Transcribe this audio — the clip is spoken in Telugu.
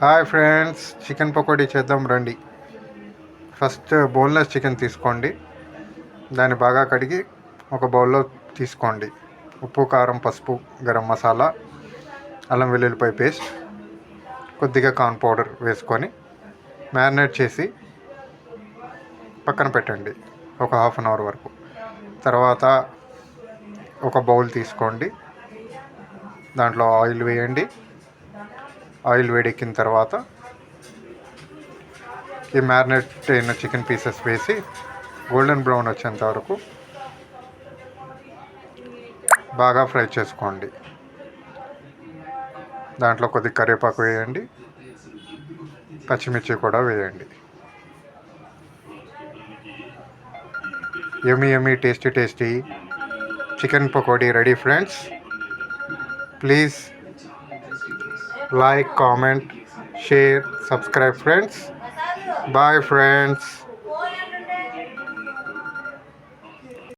హాయ్ ఫ్రెండ్స్, చికెన్ పకోడీ చేద్దాం రండి. ఫస్ట్ బోన్లెస్ చికెన్ తీసుకోండి. దాన్ని బాగా కడిగి ఒక బౌల్లో తీసుకోండి. ఉప్పు, కారం, పసుపు, గరం మసాలా, అల్లం వెల్లుల్లిపాయ పేస్ట్, కొద్దిగా కార్న్ పౌడర్ వేసుకొని మ్యారినేట్ చేసి పక్కన పెట్టండి ఒక హాఫ్ అన్ అవర్ వరకు. తర్వాత ఒక బౌల్ తీసుకోండి. దాంట్లో ఆయిల్ వేయండి. ఆయిల్ వేడెక్కిన తర్వాత ఈ మ్యారినేట్ అయిన చికెన్ పీసెస్ వేసి గోల్డెన్ బ్రౌన్ వచ్చేంత వరకు బాగా ఫ్రై చేసుకోండి. దాంట్లో కొద్ది కరివేపాకు వేయండి, పచ్చిమిర్చి కూడా వేయండి. Yummy tasty chicken pakodi ready friends. Please like, comment, share, subscribe friends. Bye friends.